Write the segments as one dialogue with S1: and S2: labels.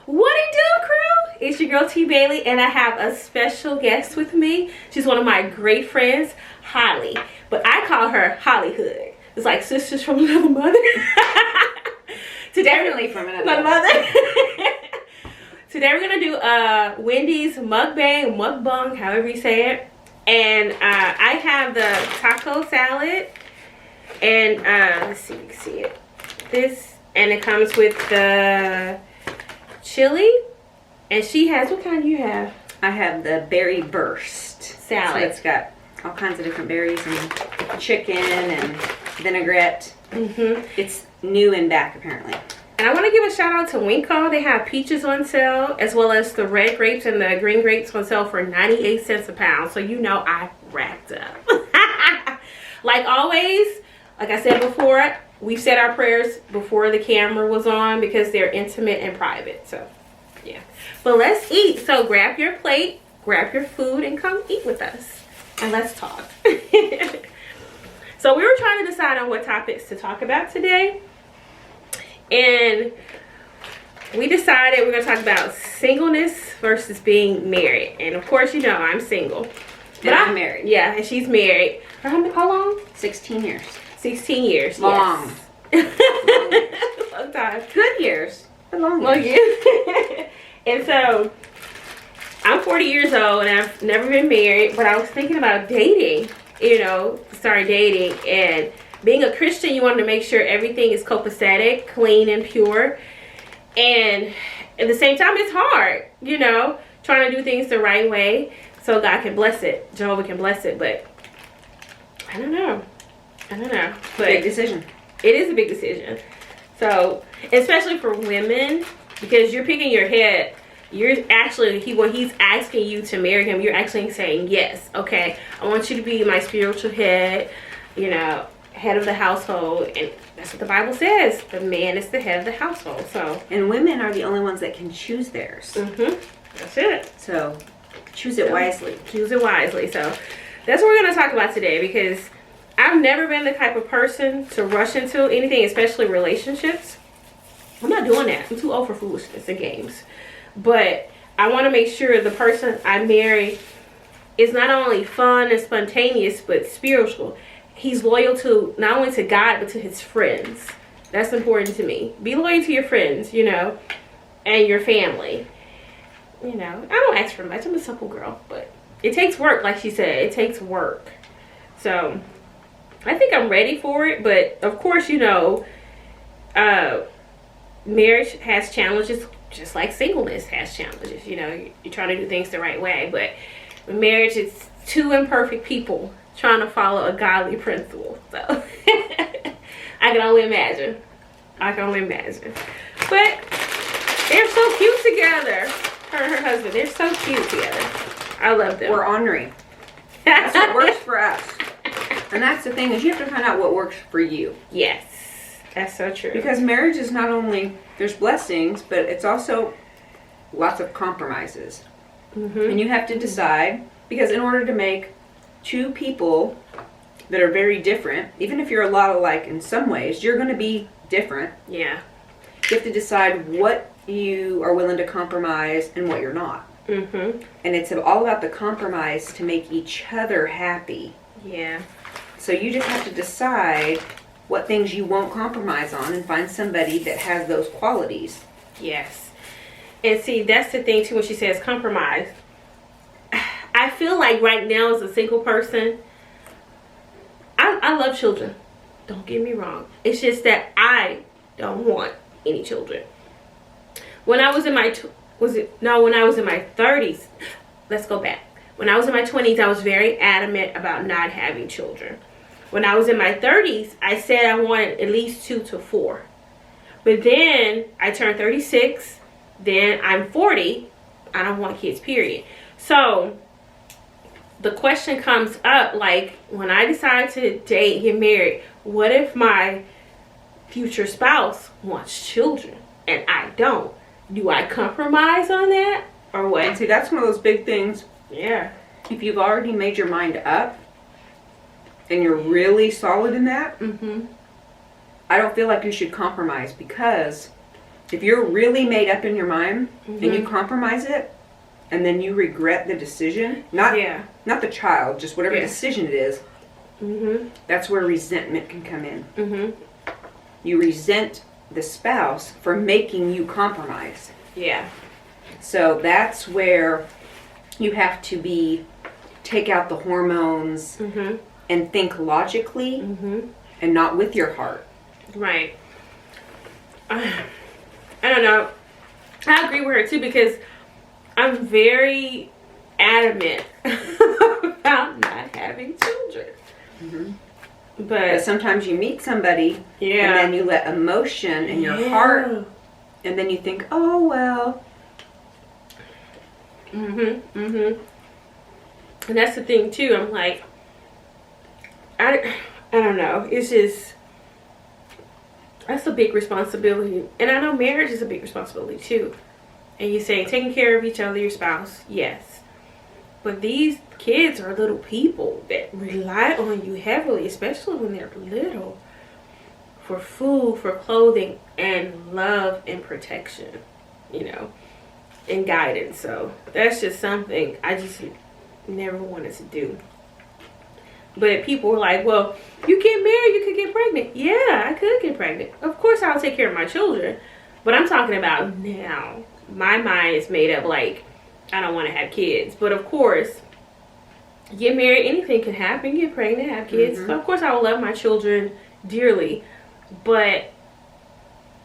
S1: What it do, crew? It's your girl T Bailey, and I have a special guest with me. She's one of my great friends, Holly, but I call her Hollyhood. It's like sisters from another mother. Today,
S2: definitely from another
S1: mother. Today we're gonna do Wendy's Mukbang, however you say it. And I have the taco salad, and let's see if you can see it. This, and it comes with the chili, and she has, what kind do you have?
S2: I have the berry burst
S1: salad.
S2: So it's got all kinds of different berries and chicken and vinaigrette. It's new and back apparently.
S1: And I want to give a shout out to Winco. They have peaches on sale, as well as the red grapes and the green grapes on sale for 98 cents a pound. So you know I racked up. Like always, like I said before, we've said our prayers before the camera was on because they're intimate and private. So yeah, but let's eat. So grab your plate, grab your food, and come eat with us, and let's talk. So we were trying to decide on what topics to talk about today, and we decided we're going to talk about singleness versus being married. And of course, you know I'm single,
S2: but I'm married.
S1: Yeah, and she's married. How long?
S2: 16 years.
S1: 16 years.
S2: Long.
S1: Yes. Long time.
S2: Good years, but long years.
S1: Long years. And so I'm 40 years old, and I've never been married, but I was thinking about dating. You know, started dating, and being a Christian, you want to make sure everything is copacetic, clean, and pure. And at the same time, it's hard, you know, trying to do things the right way so God can bless it. Jehovah can bless it, but I don't know. But
S2: big decision.
S1: It is a big decision. So, especially for women, because you're picking your head. You're actually, when he's asking you to marry him, you're actually saying, yes, okay, I want you to be my spiritual head, you know, head of the household. And that's what the Bible says. The man is the head of the household. So,
S2: and women are the only ones that can choose theirs.
S1: That's it.
S2: So choose it wisely.
S1: Choose it wisely. So that's what we're going to talk about today, because I've never been the type of person to rush into anything, especially relationships. I'm not doing that. I'm too old for foolishness and games. But I want to make sure the person I marry is not only fun and spontaneous, but spiritual. He's loyal to not only to God, but to his friends. That's important to me. Be loyal to your friends, you know, and your family. You know, I don't ask for much. I'm a simple girl, but it takes work, like she said. It takes work. So I think I'm ready for it. But of course, you know, marriage has challenges, just like singleness has challenges. You know, you're trying to do things the right way, but marriage is two imperfect people trying to follow a godly principle. So I can only imagine. But they're so cute together. Her and her husband, they're so cute together. I love them.
S2: We're ornery. That's what works for us. And that's the thing, is you have to find out what works for you.
S1: Yes, that's so true.
S2: Because marriage is not only, there's blessings, but it's also lots of compromises. And you have to decide, because in order to make two people that are very different, even if you're a lot alike in some ways, you're going to be different.
S1: Yeah.
S2: You have to decide what you are willing to compromise and what you're not. And it's all about the compromise to make each other happy.
S1: Yeah.
S2: So you just have to decide what things you won't compromise on and find somebody that has those qualities.
S1: Yes. And see, that's the thing too, when she says compromise. I feel like right now as a single person, I love children. Don't get me wrong. It's just that I don't want any children. When I was in my, when I was in my 30s, let's go back. When I was in my 20s, I was very adamant about not having children. When I was in my 30s, I said I wanted at least 2 to 4. But then I turned 36. Then I'm 40. I don't want kids, period. So the question comes up, like, when I decide to date and get married, what if my future spouse wants children and I don't? Do I compromise on that or what?
S2: And see, that's one of those big things.
S1: Yeah.
S2: If you've already made your mind up and you're really solid in that, I don't feel like you should compromise, because if you're really made up in your mind and you compromise it, and then you regret the decision, not the child, just whatever decision it is, that's where resentment can come in. You resent the spouse for making you compromise.
S1: Yeah.
S2: So that's where you have to take out the hormones and think logically and not with your heart.
S1: Right. I don't know. I agree with her too, because I'm very adamant about not having children. But
S2: sometimes you meet somebody and then you let emotion and your heart, and then you think, oh well.
S1: And that's the thing too. I'm like, I don't know. It's just, that's a big responsibility. And I know marriage is a big responsibility too. And you say taking care of each other, your spouse, yes. But these kids are little people that rely on you heavily, especially when they're little, for food, for clothing, and love and protection, you know, and guidance. So that's just something I just never wanted to do. But people were like, well, you get married, you could get pregnant. Yeah, I could get pregnant. Of course I'll take care of my children. But I'm talking about now. My mind is made up like, I don't want to have kids. But of course, get married, anything can happen. Get pregnant, have kids. So of course I will love my children dearly. But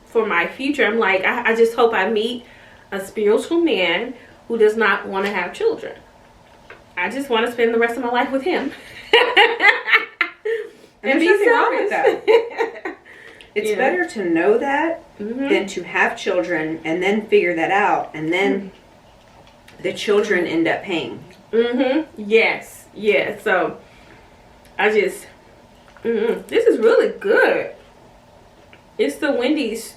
S1: for my future, I'm like, I just hope I meet a spiritual man who does not want to have children. I just want to spend the rest of my life with him.
S2: And there's nothing wrong with that. It's better to know that than to have children and then figure that out, and then the children end up paying.
S1: Yes. So I just this is really good. It's the Wendy's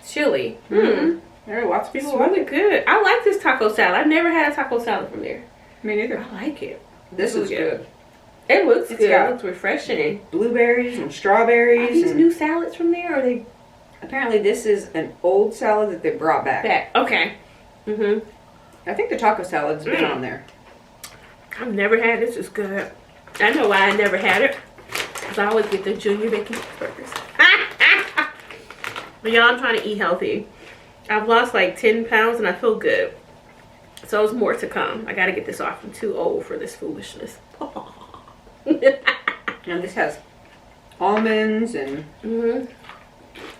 S1: chili.
S2: There are lots of people.
S1: It's really good. I like this taco salad. I've never had a taco salad from there.
S2: Me neither.
S1: I like it.
S2: This is good.
S1: It looks good. It looks refreshing.
S2: Blueberries and strawberries.
S1: Are these new salads from there? Or are they?
S2: Apparently, this is an old salad that they brought back.
S1: Okay.
S2: I think the taco salad's been on there.
S1: I've never had this. It's good. I know why I never had it. Because I always get the junior bacon burgers. But y'all, I'm trying to eat healthy. I've lost like 10 pounds and I feel good. So there's more to come. I got to get this off. I'm too old for this foolishness.
S2: And this has almonds and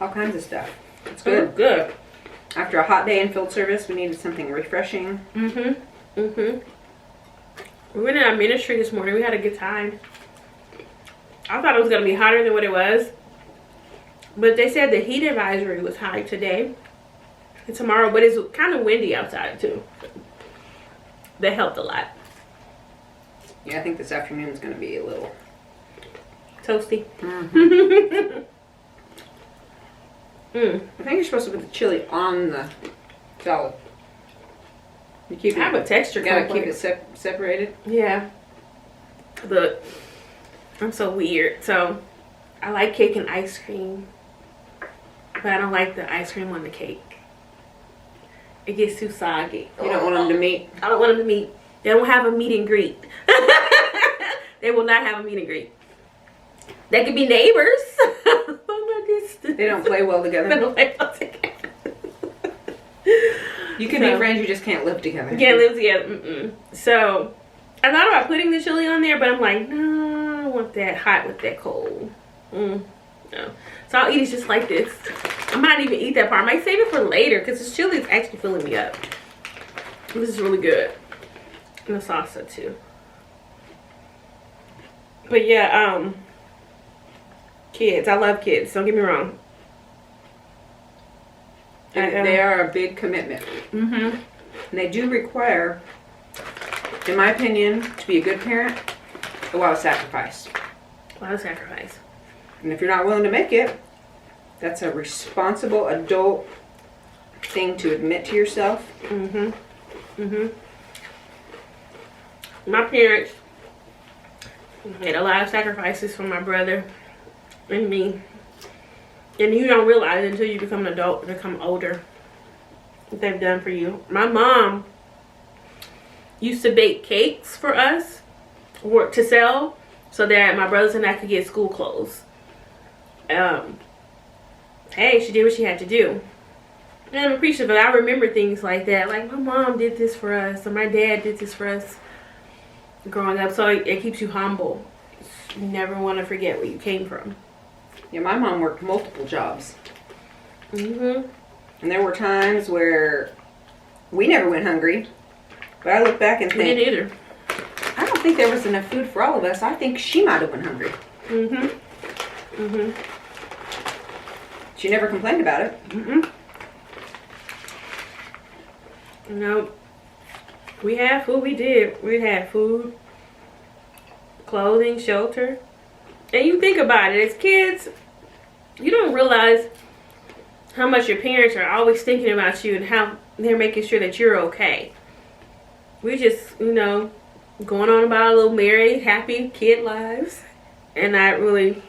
S2: all kinds of stuff. It's good.
S1: Good.
S2: After a hot day in field service, we needed something refreshing.
S1: We went in our ministry this morning. We had a good time. I thought it was going to be hotter than what it was. But they said the heat advisory was high today and tomorrow. But it's kind of windy outside too. That helped a lot.
S2: Yeah, I think this afternoon is going to be a little
S1: toasty.
S2: I think you're supposed to put the chili on the salad. You keep
S1: I have a texture.
S2: You gotta keep it separated.
S1: Yeah. But I'm so weird. So I like cake and ice cream, but I don't like the ice cream on the cake. It gets too soggy.
S2: You don't want them to meet?
S1: I don't want them to meet. They don't have a meet and greet. They will not have a meet and greet. They could be neighbors.
S2: They don't play well together.
S1: They don't play well together.
S2: You can be friends, you just can't live together.
S1: You can't live together. So I thought about putting the chili on there, but I'm like, no, I don't want that hot with that cold. No. So I'll eat it just like this. I might even eat that part. I might save it for later because this chili is actually filling me up. This is really good. And the salsa too. But yeah, kids. I love kids. Don't get me wrong.
S2: They are a big commitment. And they do require, in my opinion, to be a good parent, a lot of sacrifice.
S1: A lot of sacrifice.
S2: And if you're not willing to make it, that's a responsible adult thing to admit to yourself.
S1: My parents made a lot of sacrifices for my brother and me. And you don't realize it until you become an adult, become older, what they've done for you. My mom used to bake cakes for us to sell so that my brothers and I could get school clothes. Hey, she did what she had to do. And I'm appreciative, but I remember things like that. Like, my mom did this for us, or my dad did this for us growing up. So it keeps you humble. You never want to forget where you came from.
S2: Yeah, my mom worked multiple jobs.
S1: Mm-hmm.
S2: And there were times where we never went hungry. But I look back and think,
S1: Me neither.
S2: I don't think there was enough food for all of us. I think she might have went hungry.
S1: Mm-hmm. Mm-hmm.
S2: She never complained about it.
S1: Mm-mm. No. We had food. We did. We had food, clothing, shelter. And you think about it, as kids, you don't realize how much your parents are always thinking about you and how they're making sure that you're okay. We just, going on about our little merry, happy kid lives, and not really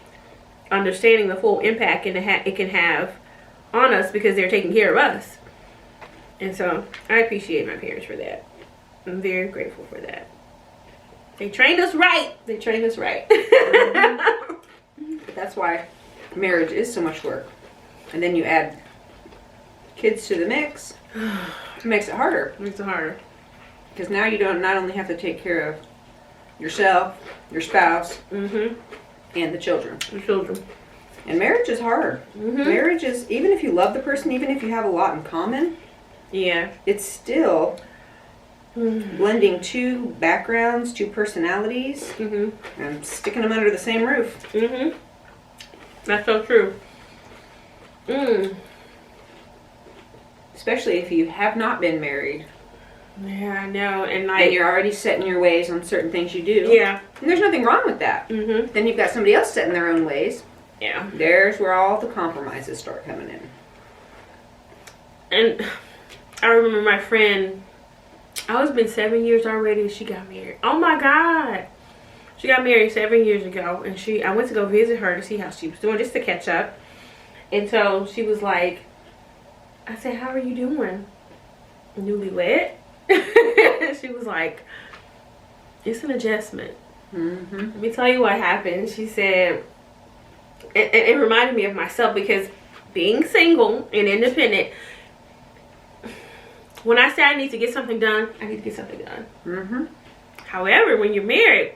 S1: understanding the full impact it can have on us because they're taking care of us. And so I appreciate my parents for that. I'm very grateful for that. They trained us right. They trained us right.
S2: That's why marriage is so much work. And then you add kids to the mix. It makes it harder.
S1: Makes it harder.
S2: Because now you don't not only have to take care of yourself, your spouse,
S1: Mm-hmm.
S2: and the children.
S1: The children.
S2: And marriage is hard.
S1: Mm-hmm.
S2: Marriage is, even if you love the person, even if you have a lot in common,
S1: Yeah.
S2: it's still
S1: Mm-hmm.
S2: blending two backgrounds, two personalities,
S1: Mm-hmm.
S2: and sticking them under the same roof.
S1: Mm-hmm. That's so true.
S2: Especially if you have not been married.
S1: Yeah, I know. And
S2: And you're already set in your ways on certain things you do.
S1: Yeah.
S2: And there's nothing wrong with that.
S1: Mm-hmm.
S2: Then you've got somebody else set in their own ways.
S1: Yeah.
S2: There's where all the compromises start coming in.
S1: And I remember my friend, it's been 7 years already, she got married. Oh my God. She got married 7 years ago, and I went to go visit her to see how she was doing, just to catch up. And so she was like, I said, how are you doing? Newlywed? She was like, it's an adjustment.
S2: Mm-hmm.
S1: Let me tell you what happened. She said, and it reminded me of myself, because being single and independent, when I say I need to get something done, I need to get something done.
S2: Mm-hmm.
S1: However, when you're married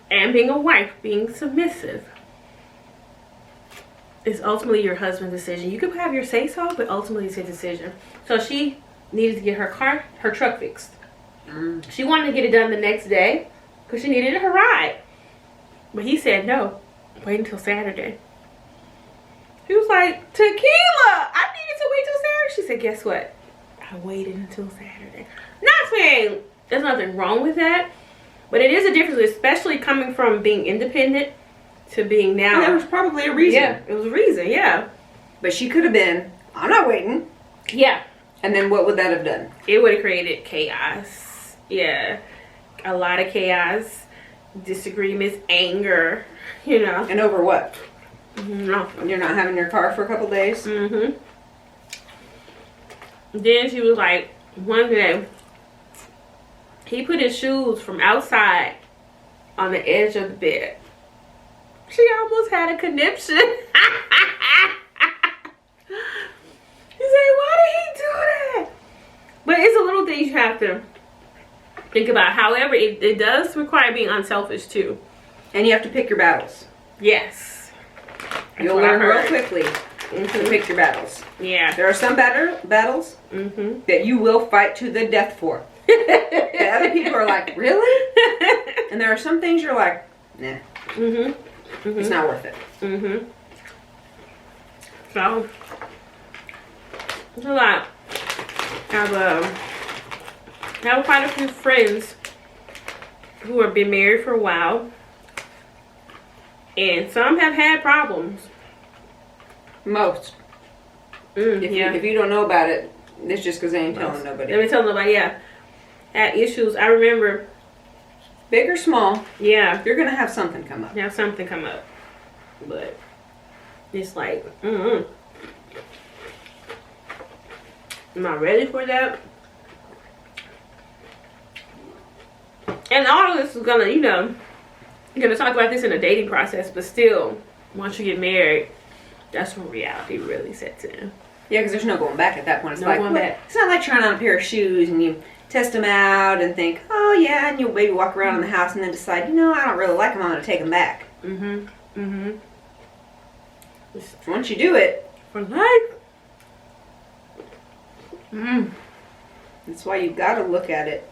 S1: and being a wife, being submissive, it's ultimately your husband's decision. You can have your say-so, but ultimately it's his decision. So she needed to get her truck fixed.
S2: Mm.
S1: She wanted to get it done the next day because she needed her ride. But he said, no, wait until Saturday. He was like, tequila, I needed to wait till Saturday. She said, guess what? I waited until Saturday. Not saying there's nothing wrong with that, but it is a difference, especially coming from being independent to being now.
S2: And there was probably a reason.
S1: Yeah, it was a reason, yeah.
S2: But she could have been, I'm not waiting.
S1: Yeah.
S2: And then what would that have done?
S1: It would have created chaos. Yeah. A lot of chaos, disagreements, anger,
S2: And over what?
S1: No.
S2: You're not having your car for a couple days?
S1: Mm-hmm. Then she was like, one day, he put his shoes from outside on the edge of the bed. She almost had a conniption. He said, why did he do that? But it's a little thing you have to think about. However, it does require being unselfish too.
S2: And you have to pick your battles.
S1: Yes.
S2: You'll learn real quickly to pick your battles.
S1: Yeah.
S2: There are some battles that you will fight to the death for. And other people are like, really? And there are some things you're like, nah. It's not worth it.
S1: So, there's a lot. I have quite a few friends who have been married for a while, and some have had problems.
S2: Most. If you don't know about it, it's just because they ain't telling nobody.
S1: Let me tell nobody, yeah. Had issues. I remember.
S2: Big or small,
S1: Yeah.
S2: you're going to have something come up.
S1: Have something come up. But it's like, am I ready for that? And all of this is gonna, you know, you're gonna talk about this in a dating process, but still, once you get married, that's when reality really sets in.
S2: Yeah, because there's no going back at that point. It's
S1: No going back.
S2: It's not like trying on a pair of shoes and you test them out and think, oh yeah, and you'll maybe walk around in the house and then decide, you know, I don't really like them, I'm going to take them back. Once you do it,
S1: For life.
S2: that's why you got to look at it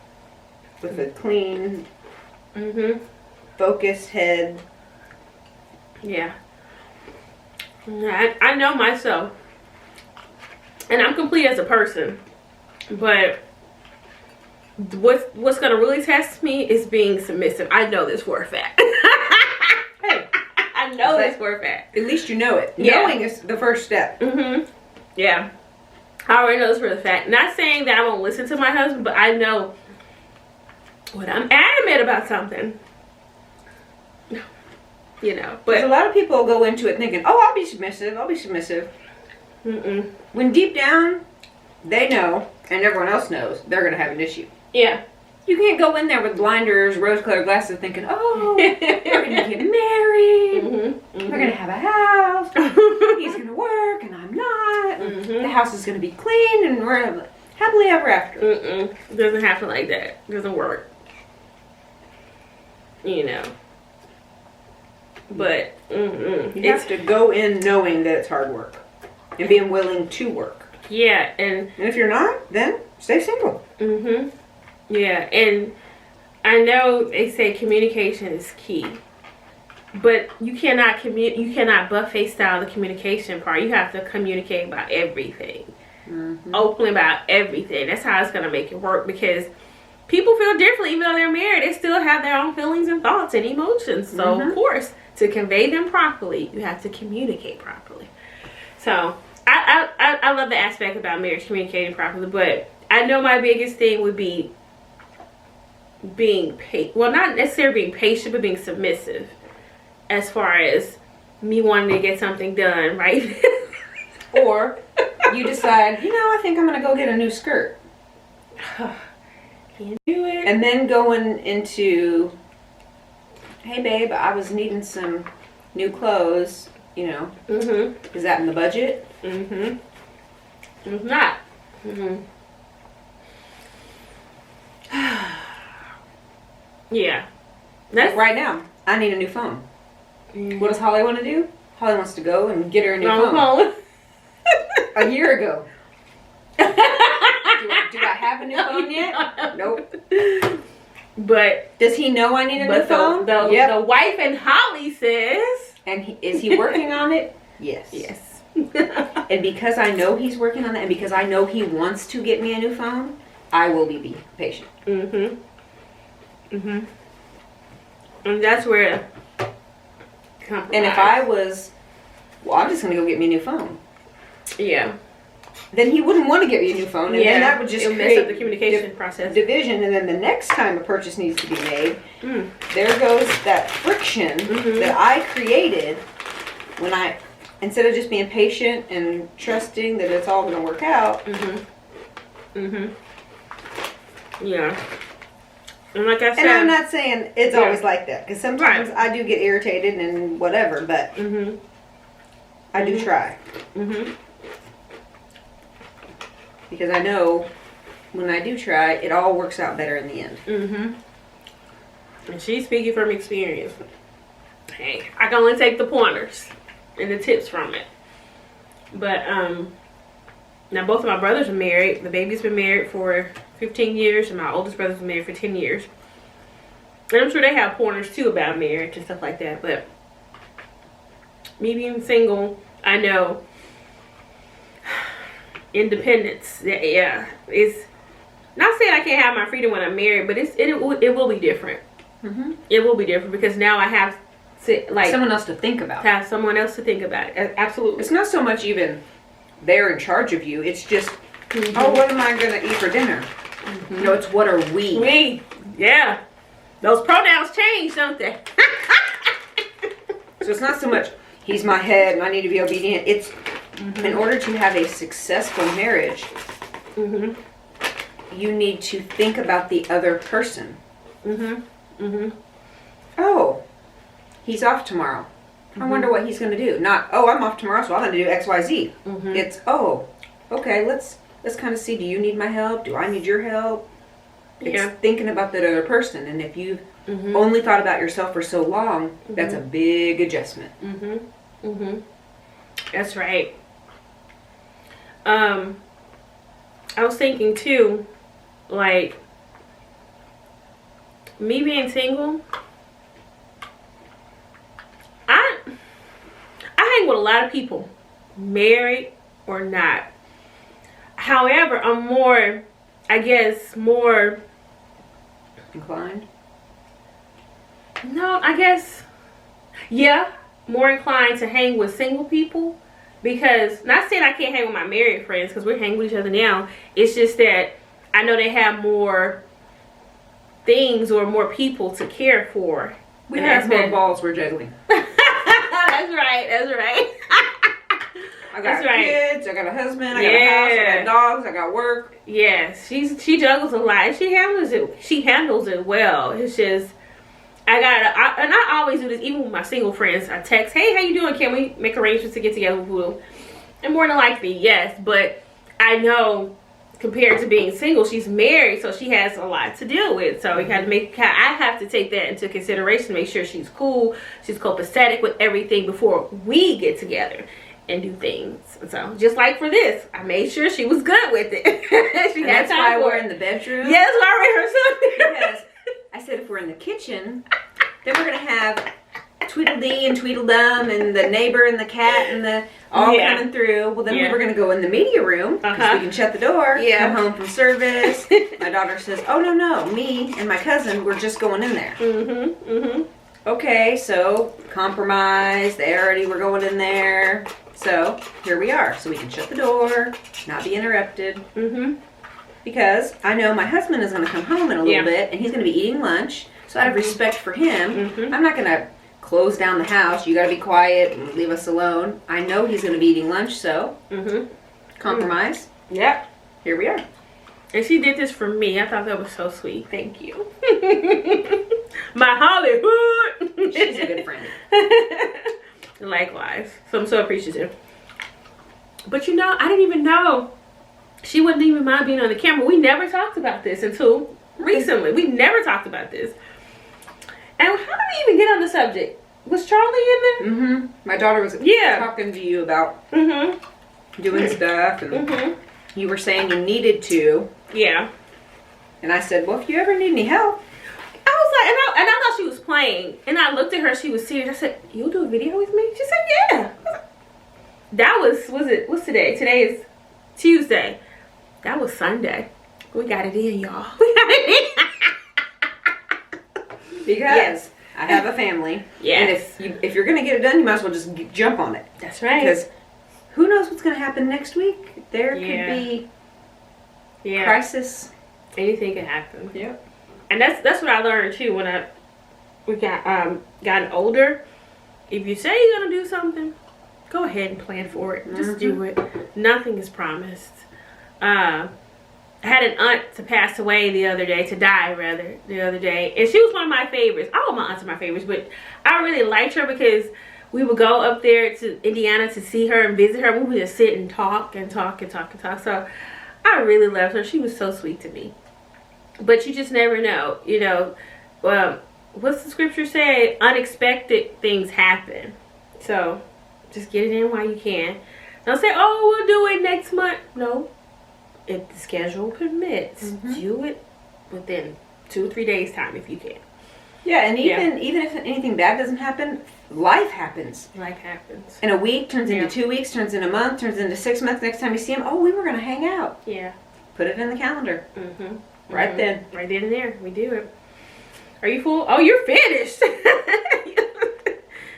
S2: with a clean, focused head.
S1: Yeah. I know myself. And I'm complete as a person. But what's going to really test me is being submissive. I know this for a fact.
S2: Hey,
S1: I know this for a fact.
S2: at least you know it.
S1: Yeah.
S2: Knowing is the first step.
S1: Yeah. I already know this for a fact. Not saying that I won't listen to my husband, but I know when I'm adamant about something, you know. But
S2: a lot of people go into it thinking, oh, I'll be submissive, I'll be submissive. When deep down, they know, and everyone else knows, they're going to have an issue.
S1: yeah.
S2: You can't go in there with blinders, rose-colored glasses, thinking, oh, we're going to get married, we're going to have a house, he's going to work, and I'm not, the house is going to be clean, and we're happily ever after.
S1: It doesn't happen like that. It doesn't work. You know. But,
S2: You have to go in knowing that it's hard work, and being willing to work.
S1: yeah, and
S2: if you're not, then stay single.
S1: yeah, and I know they say communication is key, but you cannot buffet style the communication part. You have to communicate about everything, openly about everything. That's how it's gonna make it work, because people feel differently. Even though they're married, they still have their own feelings and thoughts and emotions. So of course, to convey them properly, you have to communicate properly. So I love the aspect about marriage, communicating properly, but I know my biggest thing would be being not necessarily being patient, but being submissive, as far as me wanting to get something done right.
S2: Or you decide, you know, I think I'm going to go get a new skirt.
S1: Can't do it.
S2: And then going into, hey babe, I was needing some new clothes, you know. Is that in the budget?
S1: It's not. Yeah.
S2: That's right now. I need a new phone. What does Holly want to do? Holly wants to go and get her a new phone. A year ago. Do I have a new phone yet? Nope.
S1: But
S2: does he know I need a new phone?
S1: The wife and Holly says.
S2: And is he working on it? Yes.
S1: Yes.
S2: And because I know he's working on that, and because I know he wants to get me a new phone, I will be patient.
S1: And that's where compromise.
S2: And if I was, well, I'm just going to go get me a new phone.
S1: Yeah.
S2: Then he wouldn't want to get me a new phone, and then that would just
S1: mess up the communication process.
S2: Division, and then the next time a purchase needs to be made, there goes that friction that I created when I, instead of just being patient and trusting that it's all going to work out.
S1: Yeah. And like I said,
S2: and I'm not saying it's always like that, because sometimes I do get irritated and whatever, but I do try. Because I know when I do try, it all works out better in the end.
S1: And she's speaking from experience. Hey, I can only take the pointers and the tips from it. But now both of my brothers are married. The baby's been married for 15 years, and my oldest brother's been married for 10 years. And I'm sure they have pointers too about marriage and stuff like that. But me being single, I know independence. Yeah, it's not saying I can't have my freedom when I'm married, but it will be different. It will be different, because now I have to, like,
S2: someone else to think about.
S1: Have someone else to think about it. Absolutely.
S2: It's not so much even they're in charge of you. It's just, oh, what am I going to eat for dinner? No, it's what are we?
S1: We. Yeah. Those pronouns change, don't they?
S2: So it's not so much he's my head and I need to be obedient. It's in order to have a successful marriage, you need to think about the other person. Oh, he's off tomorrow. I wonder what he's going to do. Not, oh, I'm off tomorrow, so I'm going to do X, Y, Z. It's, oh, okay, let's kind of see, do you need my help? Do I need your help? It's thinking about that other person. And if you've only thought about yourself for so long, that's a big adjustment.
S1: That's right. I was thinking too, like, me being single, I hang with a lot of people, married or not. However, I'm more, I guess, more
S2: Inclined?
S1: No, I guess, yeah, more inclined to hang with single people. Because, not saying I can't hang with my married friends, because we're hanging with each other now. It's just that I know they have more things or more people to care for.
S2: We have more balls we're juggling.
S1: That's right, that's right.
S2: I got kids, I got a husband, I got a house, I got dogs, I got work.
S1: Yes, she juggles a lot, and she handles it well. It's just, and I always do this, even with my single friends. I text, hey, how you doing? Can we make arrangements to get together? And more than likely, yes. But I know, compared to being single, she's married, so she has a lot to deal with. So we have to I have to take that into consideration to make sure she's cool, she's copacetic with everything before we get together and do things. So just like for this, I made sure she was good with it.
S2: And that's why we're in the bedroom.
S1: Yes, we're rehearsing.
S2: Because I said if we're in the kitchen, then we're gonna have Tweedledee and Tweedledum and the neighbor and the cat and the all coming through. Well, then we're gonna go in the media room because we can shut the door. Come home from service. My daughter says, "Oh no, me and my cousin, we're just going in there." Okay, so compromise. They already were going in there. So here we are. So we can shut the door, not be interrupted. Because I know my husband is going to come home in a little bit, and he's going to be eating lunch. So out of respect for him, I'm not going to close down the house. You got to be quiet and leave us alone. I know he's going to be eating lunch, so compromise.
S1: Yep.
S2: Here we are.
S1: And she did this for me. I thought that was so sweet. Thank you. My Hollywood.
S2: She's a good friend.
S1: Likewise. So I'm so appreciative. But you know, I didn't even know she wouldn't even mind being on the camera. We never talked about this until recently. We never talked about this. And how did we even get on the subject? Was Charlie in there?
S2: My daughter was talking to you about doing stuff, and you were saying you needed to.
S1: Yeah.
S2: And I said, well, if you ever need any help.
S1: I was like, and I thought she was playing. And I looked at her, she was serious. I said, you'll do a video with me? She said, yeah. That what's today? Today is Tuesday. That was Sunday. We got it in, y'all. We got it in.
S2: Because I have a family.
S1: Yes.
S2: And if you're going to get it done, you might as well just jump on it.
S1: That's right.
S2: Because who knows what's going to happen next week? There could be crisis.
S1: Anything can happen.
S2: Yep.
S1: And that's what I learned too when we gotten older. If you say you're gonna do something, go ahead and plan for it. Just do it. Nothing is promised. I had an aunt to pass away the other day, and she was one of my favorites. All of my aunts are my favorites, but I really liked her because we would go up there to Indiana to see her and visit her. We would just sit and talk and talk and talk and talk. So I really loved her. She was so sweet to me. But you just never know, you know. What's the scripture say? Unexpected things happen. So just get it in while you can. Don't say, oh, we'll do it next month. No. If the schedule permits, do it within 2 or 3 days time if you can.
S2: Yeah, and even if anything bad doesn't happen, life happens.
S1: Life happens.
S2: And a week turns into 2 weeks, turns into a month, turns into 6 months. Next time you see him, oh, we were going to hang out.
S1: Yeah.
S2: Put it in the calendar. Right then.
S1: Right then and there. We do it. Are you full? Oh, you're finished.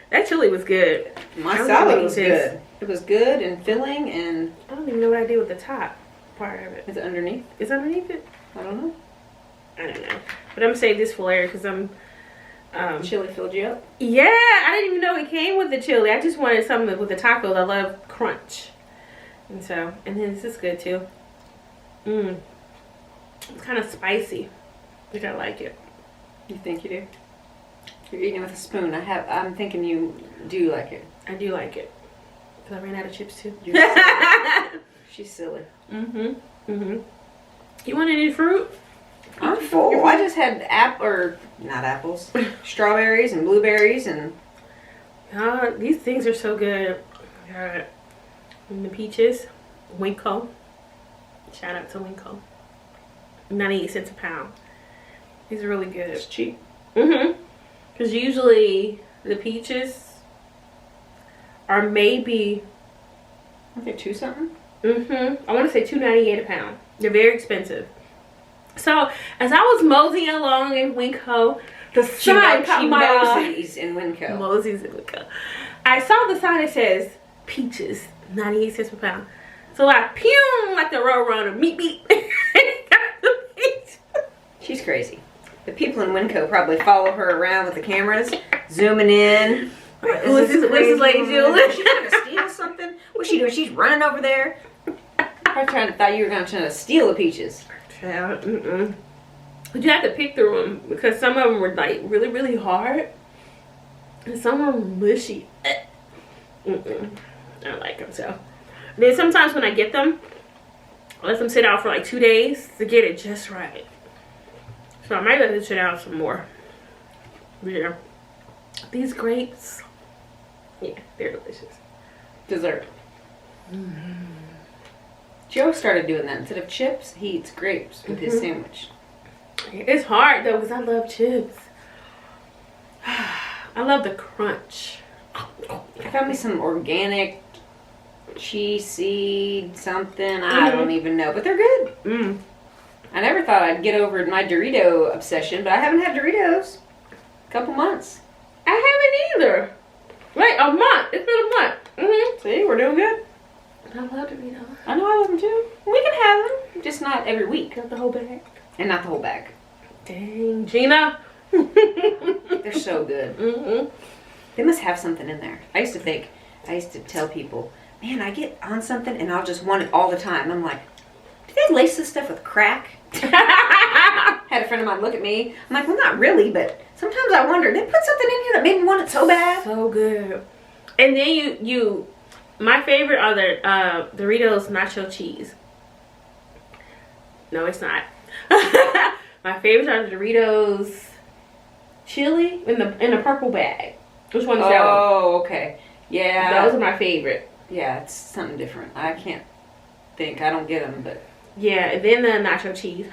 S1: That chili was good.
S2: My salad was good. It was good and filling, and
S1: I don't even know what I did with the top part of it.
S2: Is it underneath?
S1: Is it underneath it?
S2: I don't know.
S1: I don't know. But I'm going to save this for later because I'm
S2: Chili filled you up?
S1: Yeah, I didn't even know it came with the chili. I just wanted something with the tacos. I love crunch. And then this is good too. It's kind of spicy. I think I like it.
S2: You think you do? You're eating with a spoon. I'm thinking you do like it.
S1: I do like it. Because I ran out of chips too.
S2: You're silly. She's silly.
S1: You want any fruit?
S2: I'm full. I just had not apples, strawberries and blueberries and.
S1: These things are so good. Alright. And the peaches. Winco. Shout out to Winco. 98 cents a pound. These are really good.
S2: It's cheap.
S1: Because usually the peaches are maybe.
S2: I think 2 something.
S1: I want to say $2.98 a pound. They're very expensive. So as I was moseying along in Winco, the sign caught my eye.
S2: Mosey's in Winco.
S1: Mosey's in Winco. I saw the sign that says peaches, 98 cents per pound. So I pew like the road runner, meet.
S2: She's crazy. The people in Winco probably follow her around with the cameras, zooming in.
S1: What's this lady doing?
S2: She's trying to steal something. What's she doing? She's running over there. I thought you were going to try to steal the peaches.
S1: Yeah, But you have to pick through them because some of them were like really, really hard, and some of them were mushy. I don't like them. So then sometimes when I get them, I let them sit out for like 2 days to get it just right. So I might let it sit out some more. Yeah, these grapes, yeah, they're delicious.
S2: Dessert. Joe started doing that. Instead of chips, he eats grapes with his sandwich.
S1: It's hard though because I love chips. I love the crunch.
S2: I found me some organic cheese seed something. I don't even know, but they're good. I never thought I'd get over my Dorito obsession, but I haven't had Doritos a couple months.
S1: I haven't either. Wait, a month. It's been a month.
S2: See, we're doing good.
S1: I love Doritos.
S2: I know, I love them too. We can have them, just not every week.
S1: Not the whole bag.
S2: And not the whole bag.
S1: Dang, Gina.
S2: They're so good. They must have something in there. I used to tell people, man, I get on something and I'll just want it all the time. I'm like, do they lace this stuff with crack? Had a friend of mine look at me. I'm like, well, not really, but sometimes I wonder, did they put something in here that made me want it so bad?
S1: So good. And then my favorite are the Doritos nacho cheese. No, it's not. My favorites are the Doritos chili in the purple bag. Which one is that one?
S2: Oh, okay. Yeah.
S1: Those are my favorite.
S2: Yeah, it's something different. I can't think. I don't get them, but.
S1: Yeah, and then the nacho cheese.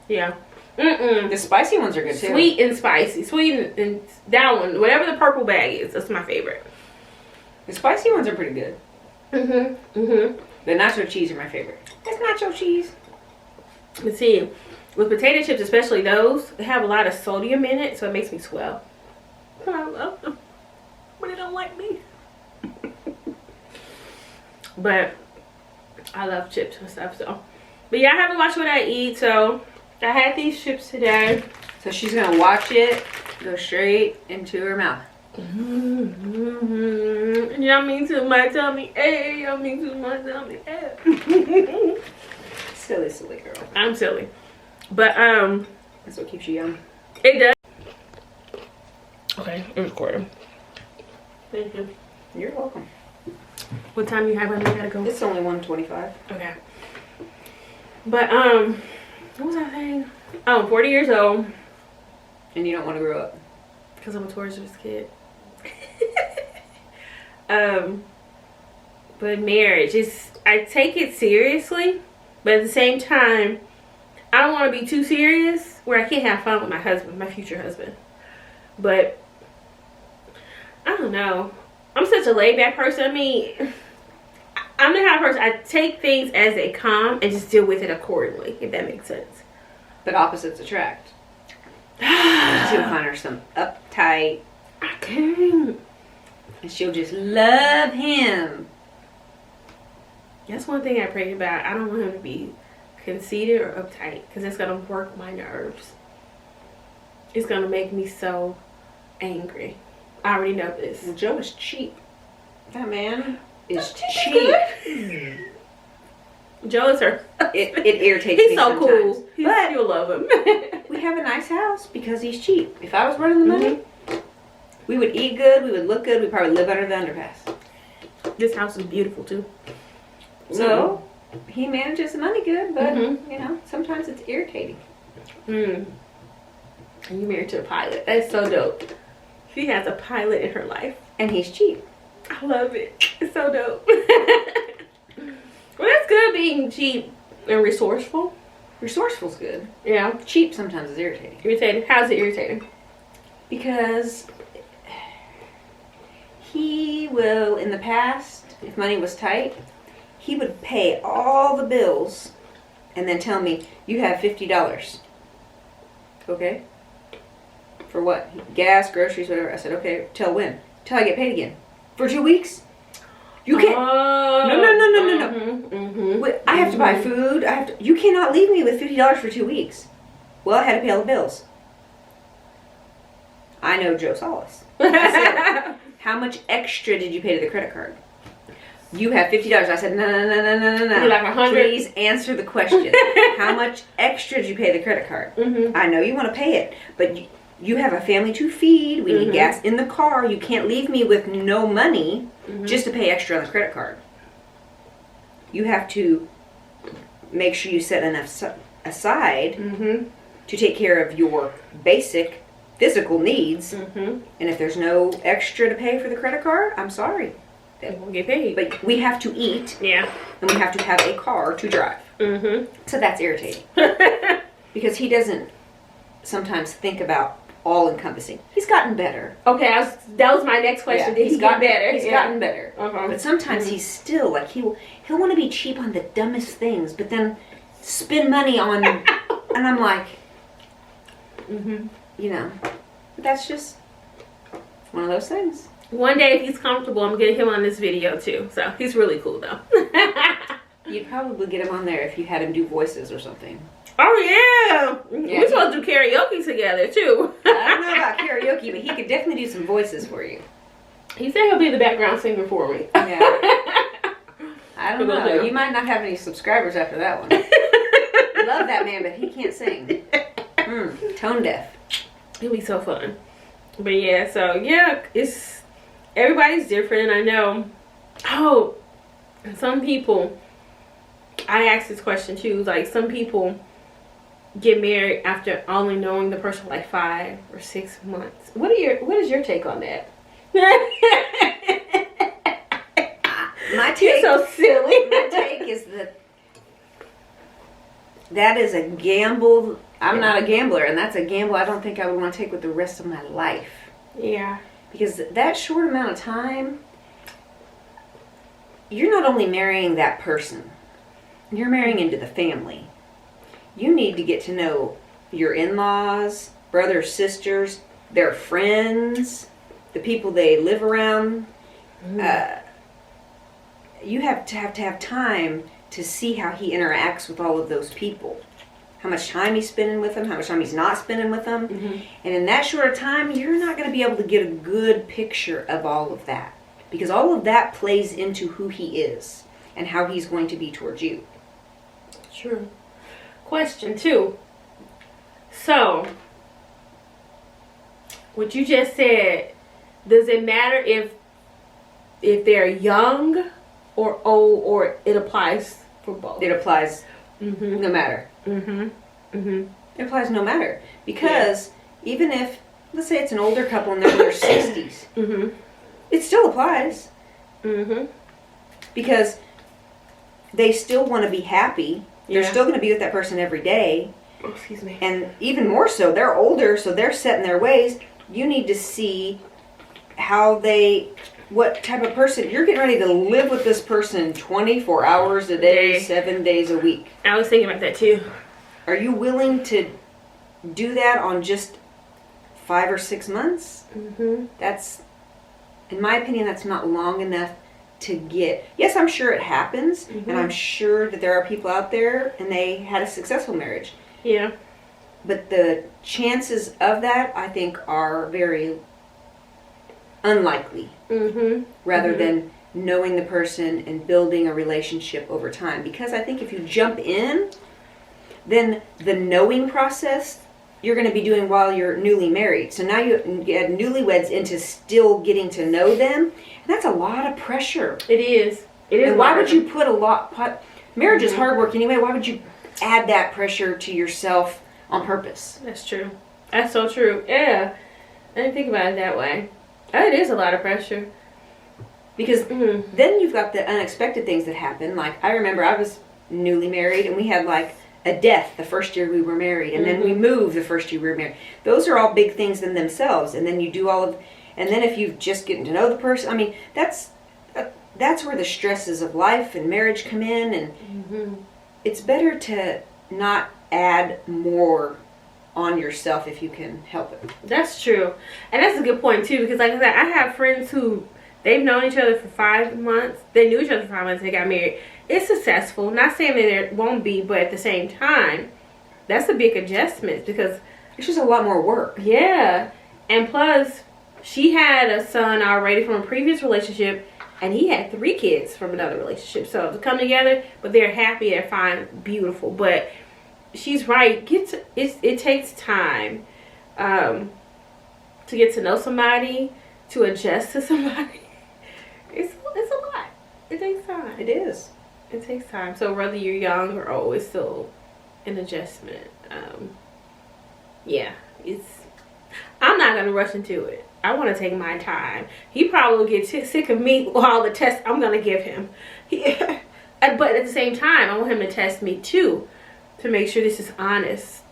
S1: Yeah.
S2: The spicy ones are good too.
S1: Sweet and spicy. Sweet and that one. Whatever the purple bag is, that's my favorite.
S2: The spicy ones are pretty good. The nacho cheese are my favorite. That's nacho cheese.
S1: But see, with potato chips, especially those, they have a lot of sodium in it, so it makes me swell. I love them, but they don't like me. But I love chips and stuff, so. But yeah, I haven't watched what I eat, so I had these chips today.
S2: So she's gonna watch it go straight into her mouth.
S1: Yummy to my tummy, hey, yummy to my tummy, hey.
S2: Silly, silly girl.
S1: I'm silly. But
S2: That's what keeps you young.
S1: it does. Okay, I'm recording. Thank you.
S2: You're welcome.
S1: What time you have when we gotta go?
S2: It's only 1:25.
S1: Okay. But what was I saying? Oh, I'm 40 years old.
S2: And you don't want to grow up.
S1: Because I'm a Taurus kid. But marriage is, I take it seriously, but at the same time, I don't want to be too serious where I can't have fun with my husband, my future husband. But I don't know. I'm such a laid back person. I mean, I'm the kind of person, I take things as they come and just deal with it accordingly, if that makes sense.
S2: But opposites attract. She'll find her some uptight.
S1: I can't.
S2: And she'll just love him.
S1: That's one thing I prayed about. I don't want him to be conceited or uptight because it's going to work my nerves. It's going to make me so angry. I already know this.
S2: Well, Joe is cheap. That man is cheap.
S1: Good. Joe is her.
S2: It irritates me
S1: He's so
S2: sometimes.
S1: cool.
S2: But
S1: you'll love him.
S2: we have a nice house because he's cheap. If I was running the money, we would eat good, we would look good, we'd probably live under the underpass.
S1: This house is beautiful too.
S2: So, he manages the money good, but, you know, sometimes it's irritating.
S1: And you married to a pilot. That's so dope. She has a pilot in her life.
S2: And he's cheap.
S1: I love it. It's so dope. Well, that's good being cheap and resourceful.
S2: Resourceful's good.
S1: Yeah.
S2: Cheap sometimes is irritating.
S1: Irritating. How's it irritating?
S2: Because he will, in the past, if money was tight, he would pay all the bills and then tell me, you have $50. Okay. For what? Gas, groceries, whatever. I said, okay, till when? Till I get paid again. For 2 weeks? You can't. No. Wait, I have to buy food. You cannot leave me with $50 for 2 weeks. Well, I had to pay all the bills. I know Joe Solace. I said, how much extra did you pay to the credit card? You have $50. I said, no.
S1: You're like 100.
S2: Please answer the question. How much extra did you pay the credit card? I know you want to pay it, but you have a family to feed. We need gas in the car. You can't leave me with no money just to pay extra on the credit card. You have to make sure you set enough aside to take care of your basic physical needs. And if there's no extra to pay for the credit card, I'm sorry.
S1: They won't get paid.
S2: But we have to eat.
S1: Yeah.
S2: And we have to have a car to drive. So that's irritating. Because he doesn't sometimes think about all-encompassing. He's gotten better.
S1: Okay, that was my next question. Did he get better?
S2: He's gotten better.
S1: Uh-huh.
S2: But sometimes he's still, like, he'll want to be cheap on the dumbest things, but then spend money on, and I'm like, you know, that's just one of those things.
S1: One day, if he's comfortable, I'm getting him on this video, too. So, he's really cool, though.
S2: You'd probably get him on there if you had him do voices or something.
S1: Oh, yeah. We're supposed to do karaoke together, too.
S2: I don't know about karaoke, but he could definitely do some voices for you.
S1: He said he'll be the background singer for me.
S2: Yeah. I don't know. You might not have any subscribers after that one. Love that man, but he can't sing. Tone deaf.
S1: It'll be so fun. But yeah, so yeah, everybody's different. I know. Oh, some people, I asked this question too. Like, some people get married after only knowing the person for like 5 or 6 months. What is your take on that?
S2: My take,
S1: you're so silly.
S2: My take is that is a gamble. I'm not a gambler, and that's a gamble I don't think I would want to take with the rest of my life.
S1: Yeah.
S2: Because that short amount of time, you're not only marrying that person, you're marrying into the family. You need to get to know your in-laws, brothers, sisters, their friends, the people they live around. You have to have time to see how he interacts with all of those people. How much time he's spending with them, how much time he's not spending with them. And in that short of time, you're not going to be able to get a good picture of all of that. Because all of that plays into who he is and how he's going to be towards you.
S1: True. Question 2. So, what you just said, does it matter if they're young or old, or it applies for both?
S2: It applies no matter. It applies no matter. Because even if, let's say it's an older couple and they're in their 60s, it still applies. Because they still want to be happy. They're still going to be with that person every day.
S1: Oh, excuse me.
S2: And even more so, they're older, so they're set in their ways. You need to see what type of person. You're getting ready to live with this person 24 hours a day, 7 days a week.
S1: I was thinking about that too.
S2: Are you willing to do that on just 5 or 6 months? That's, in my opinion, that's not long enough to get. Yes, I'm sure it happens, and I'm sure that there are people out there and they had a successful marriage.
S1: Yeah.
S2: but the chances of that, I think, are very unlikely. Rather than knowing the person and building a relationship over time. Because I think if you jump in, then the knowing process you're going to be doing while you're newly married. So now you get newlyweds into still getting to know them. And that's a lot of pressure.
S1: It is. It is.
S2: And why would you put a lot... Marriage is hard work anyway. Why would you add that pressure to yourself on purpose?
S1: That's true. That's so true. Yeah. I didn't think about it that way. It is a lot of pressure.
S2: Because then you've got the unexpected things that happen. Like, I remember I was newly married and we had like a death the first year we were married. And then we moved the first year we were married. Those are all big things in themselves. And then you do all of... And then if you've just getting to know the person... I mean, that's where the stresses of life and marriage come in. And it's better to not add more on yourself if you can help it.
S1: That's true. And that's a good point too, because like I said, I have friends who they've known each other for 5 months. They knew each other for 5 months. They got married. It's successful. Not saying that it won't be, but at the same time, that's a big adjustment because
S2: it's just a lot more work.
S1: Yeah. And plus, she had a son already from a previous relationship, and he had 3 kids from another relationship. So to come together, but they're happy, they're fine, beautiful. But she's right. It takes time to get to know somebody, to adjust to somebody. It's a lot. It takes time.
S2: It is.
S1: It takes time. So whether you're young or old, it's still an adjustment. Yeah, I'm not gonna rush into it. I want to take my time. He probably will get sick of me with all the tests I'm gonna give him. But at the same time, I want him to test me too, to make sure this is honest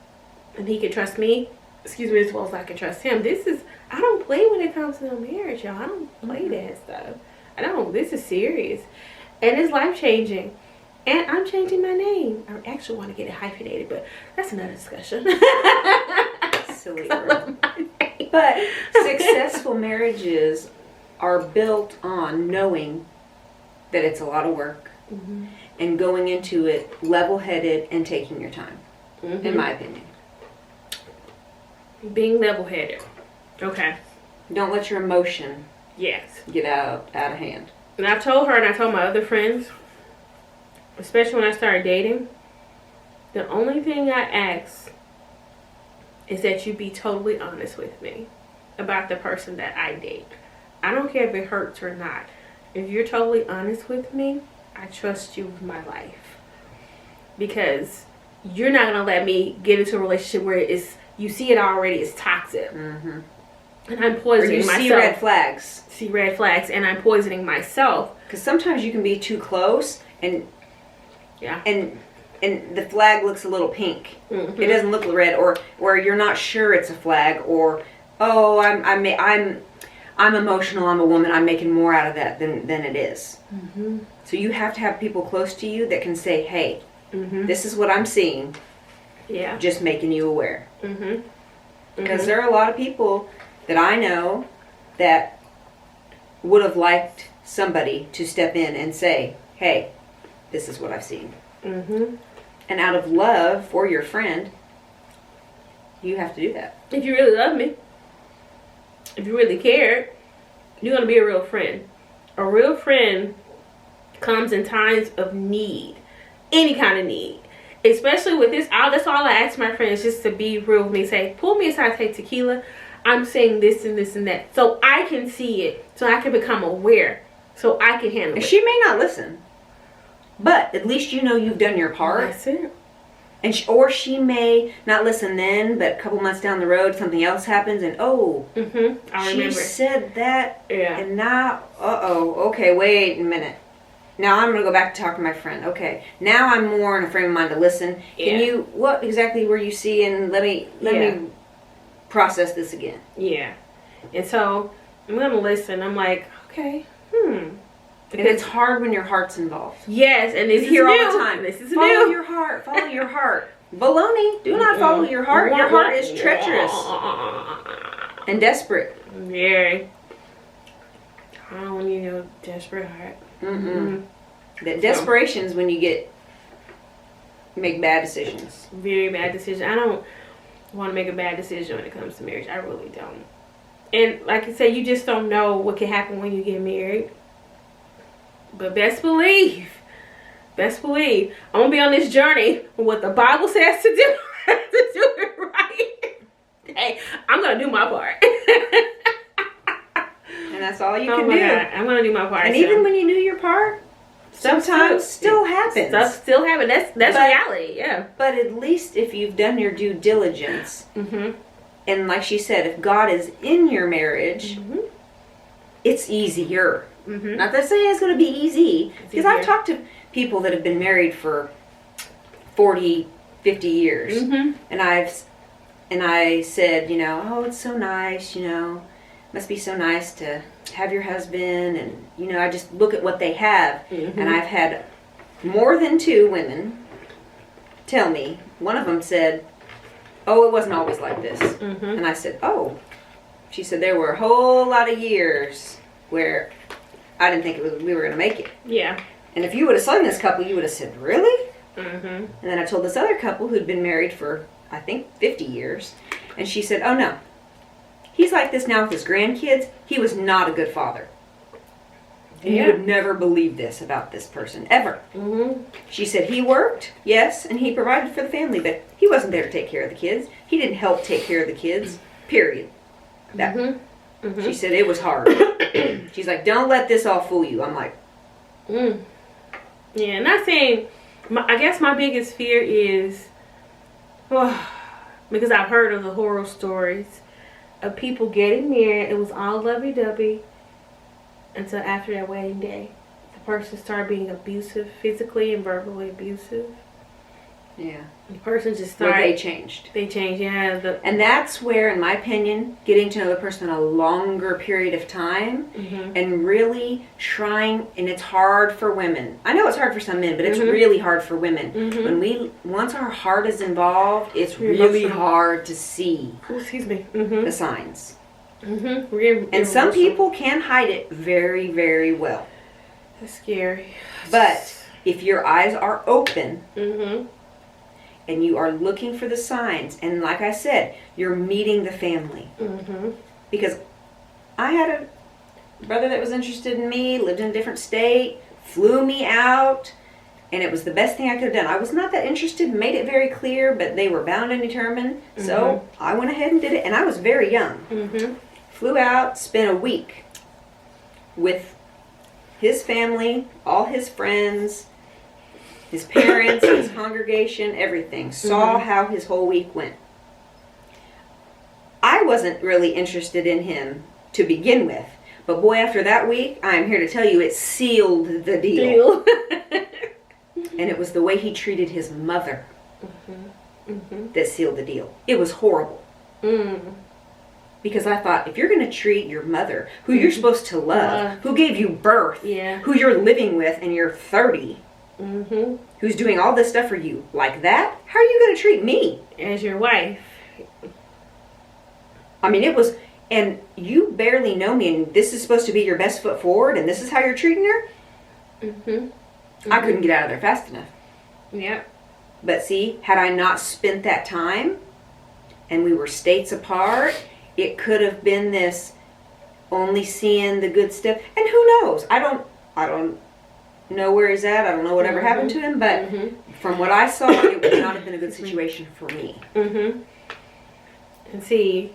S1: and he can trust me, as well as I can trust him. I don't play when it comes to marriage, y'all. I don't play that stuff. I don't. This is serious. And it's life-changing. And I'm changing my name. I actually want to get it hyphenated, but that's another discussion.
S2: Silly word. But successful marriages are built on knowing that it's a lot of work and going into it level-headed and taking your time, in my opinion.
S1: Being level-headed. Okay.
S2: Don't let your emotion get out of hand.
S1: And I've told her and I told my other friends, especially when I started dating, the only thing I ask is that you be totally honest with me about the person that I date. I don't care if it hurts or not. If you're totally honest with me, I trust you with my life. Because you're not going to let me get into a relationship where you see it already as toxic. And I'm poisoning myself.
S2: See red flags.
S1: See red flags, and I'm poisoning myself.
S2: Because sometimes you can be too close, and the flag looks a little pink. It doesn't look red, or you're not sure it's a flag, or I'm emotional. I'm a woman. I'm making more out of that than it is. So you have to have people close to you that can say, "Hey, this is what I'm seeing."
S1: Yeah.
S2: Just making you aware. Because there are a lot of people that I know that would have liked somebody to step in and say, "Hey, this is what I've seen." And out of love for your friend, you have to do that.
S1: If you really love me, if you really care, you're going to be a real friend. A real friend comes in times of need. Any kind of need. Especially with this, that's all I ask my friends, just to be real with me. Say, pull me aside, say, Tequila, I'm saying this and this and that. So I can see it. So I can become aware. So I can handle it.
S2: She may not listen. But at least you know you've done your part.
S1: That's it.
S2: And she may not listen then, but a couple months down the road, something else happens, and
S1: I remember.
S2: She said that,
S1: yeah.
S2: And now, okay, wait a minute. Now I'm going to go back to talk to my friend. Okay, now I'm more in a frame of mind to listen.
S1: Yeah.
S2: What exactly were you seeing? Let me process this again.
S1: Yeah. And so, I'm going to listen. I'm like, okay,
S2: And it's hard when your heart's involved.
S1: Yes, and this is
S2: here
S1: new.
S2: all the time.
S1: This is
S2: follow
S1: new.
S2: your heart. Follow your heart. Baloney. Do not follow your heart. Your heart is treacherous and desperate.
S1: Yeah. I don't need no desperate heart.
S2: That desperation is when you make bad decisions.
S1: Very bad decision. want to make a bad decision when it comes to marriage. I really don't. And like I said, you just don't know what can happen when you get married. But best believe, I'm gonna be on this journey with what the Bible says to do, to do it right. Hey, I'm gonna do my part.
S2: And that's all you can do.
S1: God, I'm gonna do my part.
S2: And even when you do your part, sometimes still happens.
S1: Stuff still happens. That's reality, yeah.
S2: But at least if you've done your due diligence, and like she said, if God is in your marriage, it's easier. Not that saying it's going to be easy, because I've talked to people that have been married for 40, 50 years, and I said, you know, oh, it's so nice, you know, must be so nice to have your husband, and you know, I just look at what they have, and I've had more than 2 women tell me. One of them said, oh, it wasn't always like this, and I said, oh. She said there were a whole lot of years where I didn't think we were going to make it.
S1: Yeah.
S2: And if you would have seen this couple, you would have said, really? And then I told this other couple who'd been married for, I think, 50 years, and she said, oh no. He's like this now with his grandkids. He was not a good father. And you would never believe this about this person, ever. She said he worked, yes, and he provided for the family, but he wasn't there to take care of the kids. He didn't help take care of the kids, period. That. She said it was hard. She's like, don't let this all fool you. I'm like,
S1: yeah, not saying, I guess my biggest fear is, because I've heard of the horror stories of people getting married. It was all lovey-dovey until after that wedding day. The person started being abusive, physically and verbally abusive.
S2: Yeah.
S1: The person just started.
S2: Well, they changed.
S1: They changed, yeah.
S2: And that's where, in my opinion, getting to know the person a longer period of time and really trying, and it's hard for women. I know it's hard for some men, but it's really hard for women. When once our heart is involved, it's really hard to see the signs. And some people can hide it very, very well.
S1: That's scary.
S2: But if your eyes are open, and you are looking for the signs, and like I said, you're meeting the family. Because I had a brother that was interested in me, lived in a different state, flew me out, and it was the best thing I could have done. I was not that interested, made it very clear, but they were bound and determined, so I went ahead and did it, and I was very young. Flew out, spent a week with his family, all his friends, his parents, his congregation, everything. Saw how his whole week went. I wasn't really interested in him to begin with. But boy, after that week, I am here to tell you, it sealed the deal. And it was the way he treated his mother that sealed the deal. It was horrible. Because I thought, if you're going to treat your mother, who you're supposed to love, who gave you birth, who you're living with, and you're 30... who's doing all this stuff for you like that, how are you going to treat me
S1: as your wife?
S2: I mean, it was, and you barely know me, and this is supposed to be your best foot forward, and this is how you're treating her. I couldn't get out of there fast enough.
S1: Yep.
S2: But see, had I not spent that time and we were states apart, it could have been this only seeing the good stuff. And who knows, I don't know where he's at. I don't know whatever happened to him, but from what I saw, it would not have been a good situation for me.
S1: And see,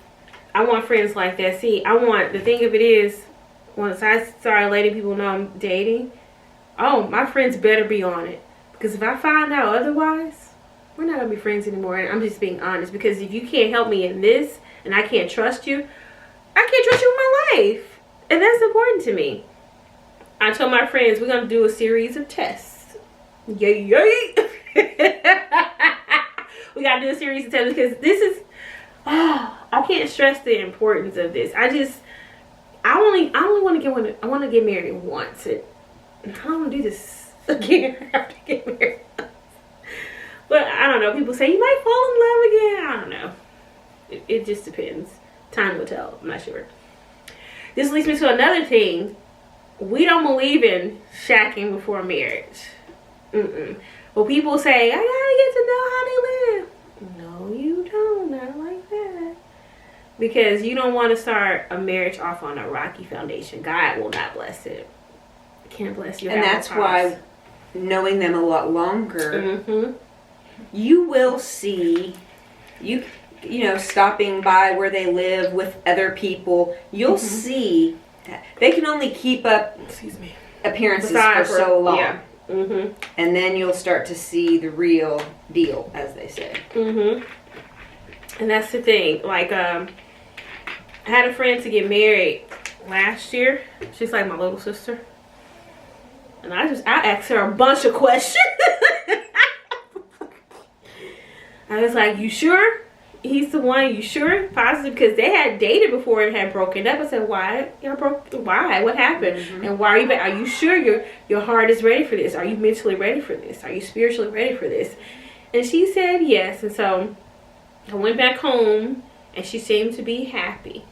S1: I want friends like that. See, the thing of it is, once I started letting people know I'm dating, my friends better be on it. Because if I find out otherwise, we're not going to be friends anymore. And I'm just being honest. Because if you can't help me in this, and I can't trust you, I can't trust you with my life. And that's important to me. I told my friends we're going to do a series of tests. Yay. We got to do a series of tests because this is, I can't stress the importance of this. I only want to get married once. And I don't want to do this again after I get married. But I don't know. People say you might fall in love again. I don't know. It just depends. Time will tell. I'm not sure. This leads me to another thing. We don't believe in shacking before marriage. Well, people say, I gotta get to know how they live. No, you don't. Not like Because you don't want to start a marriage off on a rocky foundation. God will not bless it. Can't bless you.
S2: And that's why, knowing them a lot longer,
S1: Mm-hmm.
S2: you will see, you know, stopping by where they live with other people, you'll see they can only keep up appearances for so long.
S1: Yeah. Mm-hmm.
S2: And then you'll start to see the real deal, as they say.
S1: Mm-hmm. And that's the thing. Like, I had a friend to get married last year. She's like my little sister. And I asked her a bunch of questions. I was like, you sure he's the one? You sure? Positive? Because they had dated before and had broken up. I said, why? Y'all broke? Why? What happened? Mm-hmm. And why are you? Are you sure your heart is ready for this? Are you mentally ready for this? Are you spiritually ready for this? And she said yes. And so I went back home, and she seemed to be happy.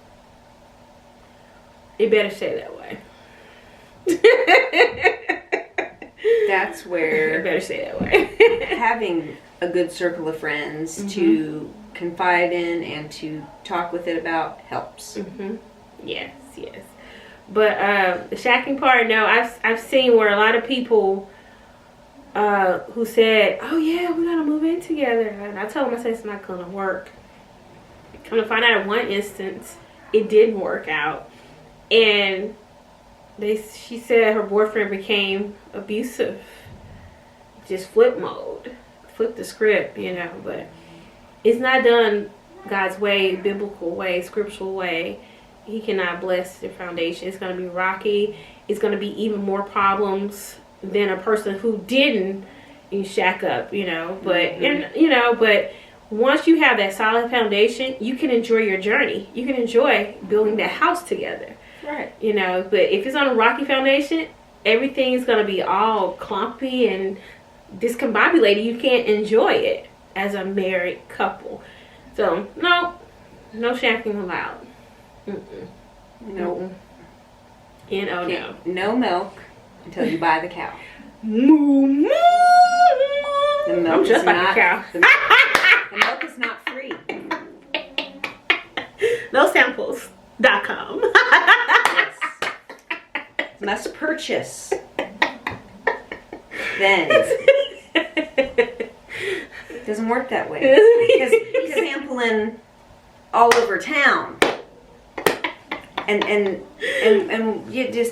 S1: It better stay that way.
S2: That's where
S1: it better stay that way.
S2: Having a good circle of friends to confide in and to talk with it about helps.
S1: Mm-hmm. Yes. But the shacking part, no, I've seen where a lot of people who said, "Oh yeah, we're gonna move in together," and I told them, I said, it's not gonna work. Come to find out, in one instance, it didn't work out, and she said her boyfriend became abusive, just flip the script, you know. But it's not done God's way, biblical way, scriptural way. He cannot bless the foundation. It's going to be rocky. It's going to be even more problems than a person who didn't shack up, you know. But but once you have that solid foundation, you can enjoy your journey. You can enjoy building that house together.
S2: Right.
S1: You know, but if it's on a rocky foundation, everything is going to be all clumpy and discombobulated. You can't enjoy it as a married couple. So, no shacking allowed.
S2: No.
S1: No.
S2: No milk until you buy the cow.
S1: Moo.
S2: The milk
S1: I'm just
S2: is
S1: like
S2: not,
S1: a cow.
S2: The milk is not free.
S1: NoSamples.com.
S2: Yes. Must purchase. Then. It doesn't work that way. Because he's sampling all over town. And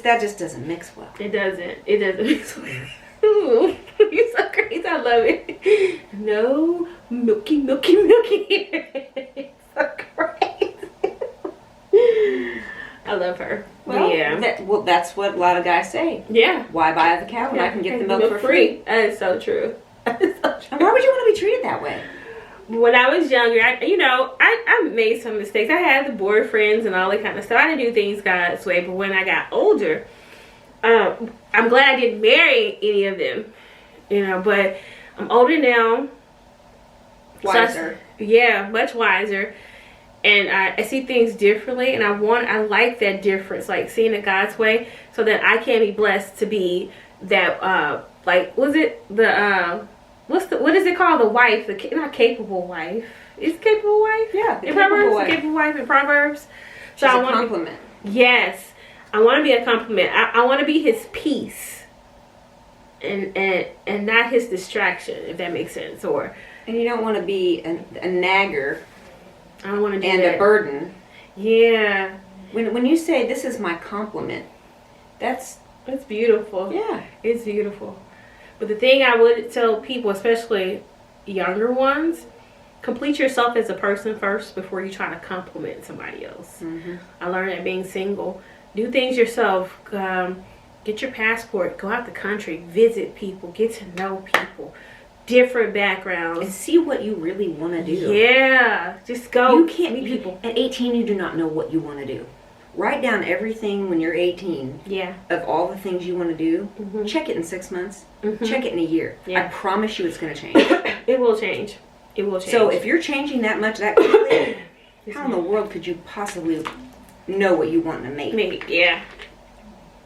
S2: that just doesn't mix well.
S1: It doesn't mix well. Ooh, you're so crazy. I love it. No milky. It's so crazy. I love her.
S2: Well,
S1: yeah.
S2: That's what a lot of guys say.
S1: Yeah.
S2: Why buy the cow when I can get the milk for free?
S1: That is so true.
S2: And why would you want to be treated that way?
S1: When I was younger, I made some mistakes. I had the boyfriends and all that kind of stuff. I didn't do things God's way. But when I got older, I'm glad I didn't marry any of them. You know, but I'm older now.
S2: Wiser.
S1: So much wiser. And I see things differently, and I like that difference, like seeing it God's way, so that I can be blessed to be that what is it called? The wife, not capable wife. Is capable wife?
S2: Yeah,
S1: in Proverbs, wife. Capable wife in Proverbs.
S2: So I want a compliment.
S1: Yes, I want to be a compliment. I want to be his peace, and not his distraction, if that makes sense. And
S2: you don't want to be a nagger.
S1: I don't want to do
S2: and
S1: that.
S2: A burden.
S1: Yeah.
S2: When you say this is my compliment, it's
S1: beautiful.
S2: Yeah,
S1: it's beautiful. But the thing I would tell people, especially younger ones, complete yourself as a person first before you try to compliment somebody else. Mm-hmm. I learned that being single. Do things yourself. Get your passport. Go out the country. Visit people. Get to know people. Different backgrounds.
S2: And see what you really want to do.
S1: Yeah. Just go.
S2: You can't meet people. At 18, you do not know what you want to do. Write down everything when you're 18.
S1: Yeah.
S2: Of all the things you want to do.
S1: Mm-hmm.
S2: Check it in 6 months. Mm-hmm. Check it in a year.
S1: Yeah.
S2: I promise you it's going to change.
S1: It will change. It will change.
S2: So if you're changing that much that quickly, how in the world could you possibly know what you want to make?
S1: Yeah.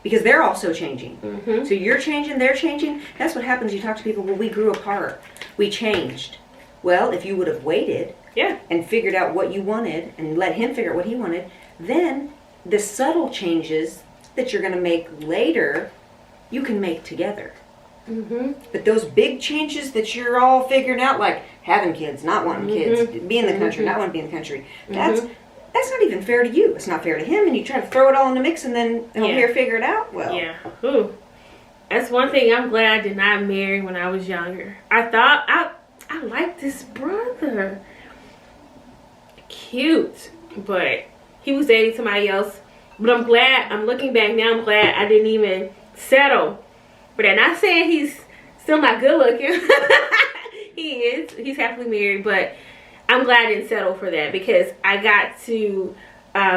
S2: Because they're also changing.
S1: Mm-hmm.
S2: So you're changing, they're changing. That's what happens. You talk to people, well, we grew apart. We changed. Well, if you would have waited
S1: Yeah.
S2: and figured out what you wanted and let him figure out what he wanted, then the subtle changes that you're going to make later, you can make together.
S1: Mm-hmm.
S2: But those big changes that you're all figuring out, like having kids, not wanting kids, being in the country, not wanting to be in the country, that's not even fair to you. It's not fair to him, and you try to throw it all in the mix and then he'll here figure it out. Well,
S1: yeah. Ooh. That's one thing I'm glad I did not marry when I was younger. I thought I liked this brother. Cute. But he was dating somebody else. But I'm looking back now, I'm glad I didn't even settle. But I'm not saying he's still not good looking. He is. He's happily married. But I'm glad I didn't settle for that, because I got to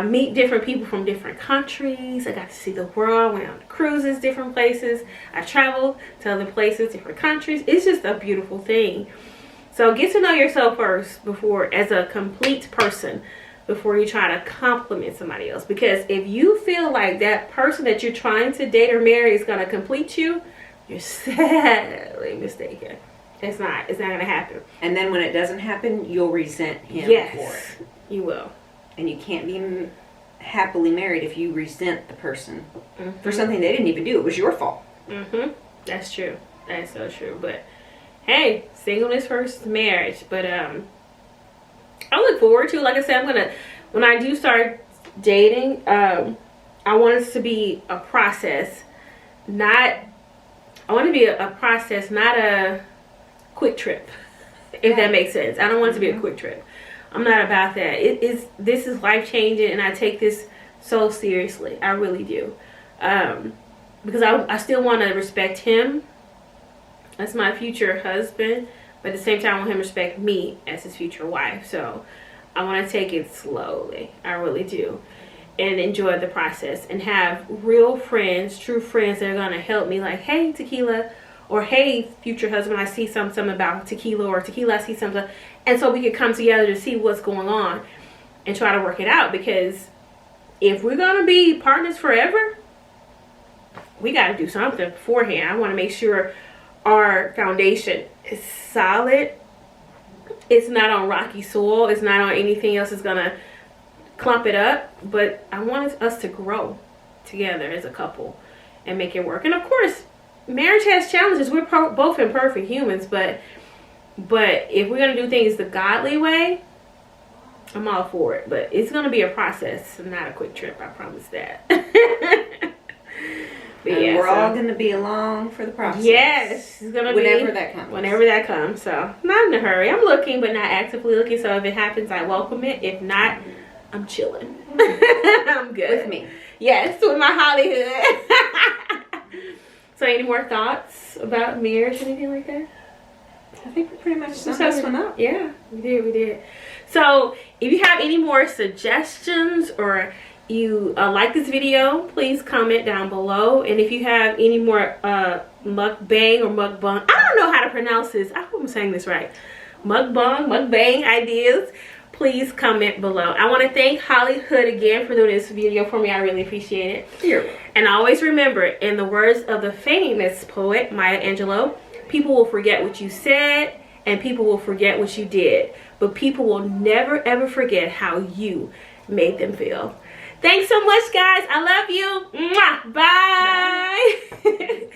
S1: meet different people from different countries. I got to see the world. Went on cruises, different places. I traveled to other places, different countries. It's just a beautiful thing. So get to know yourself first, before, as a complete person, before you try to compliment somebody else. Because if you feel like that person that you're trying to date or marry is going to complete you, you're sadly mistaken. It's not going to happen.
S2: And then when it doesn't happen, you'll resent him for it.
S1: You will.
S2: And you can't be happily married if you resent the person for something they didn't even do. It was your fault.
S1: That's true. That's so true. But hey, singleness versus marriage. But I look forward to, like I said, when I do start dating, I want it to be a process. I want it to be a process, not a quick trip, if that makes sense. I don't want it to be a quick trip. I'm not about that. This is life changing, and I take this so seriously. I really do, because I still want to respect him as my future husband, but at the same time I want him to respect me as his future wife. So I want to take it slowly. I really do, and enjoy the process, and have real friends, true friends that are gonna help me. Like, hey, Tequila. Or, hey, future husband, I see something about tequila, or tequila, I see something. And so we could come together to see what's going on and try to work it out. Because if we're going to be partners forever, we got to do something beforehand. I want to make sure our foundation is solid. It's not on rocky soil. It's not on anything else that's going to clump it up. But I want us to grow together as a couple and make it work. And, of course, marriage has challenges. We're both imperfect humans, but if we're gonna do things the godly way, I'm all for it. But it's gonna be a process, not a quick trip. I promise that.
S2: And we're all gonna be along for the process.
S1: Yes, it's gonna be
S2: whenever that comes.
S1: Whenever that comes. So not in a hurry. I'm looking, but not actively looking. So if it happens, I welcome it. If not, I'm chilling. I'm good
S2: with me.
S1: Yes, with my Hollywood. So any more thoughts about marriage or anything like that?
S2: I think we pretty much summed this one up.
S1: Yeah, we did. So if you have any more suggestions, or you like this video, please comment down below. And if you have any more mukbang or mukbang, I don't know how to pronounce this. I hope I'm saying this right. Mukbang ideas, please comment below. I want to thank Hollywood again for doing this video for me. I really appreciate it.
S2: You're welcome. And
S1: always remember, in the words of the famous poet Maya Angelou, people will forget what you said, and people will forget what you did, but people will never ever forget how you made them feel. Thanks so much, guys. I love you. Mwah. Bye.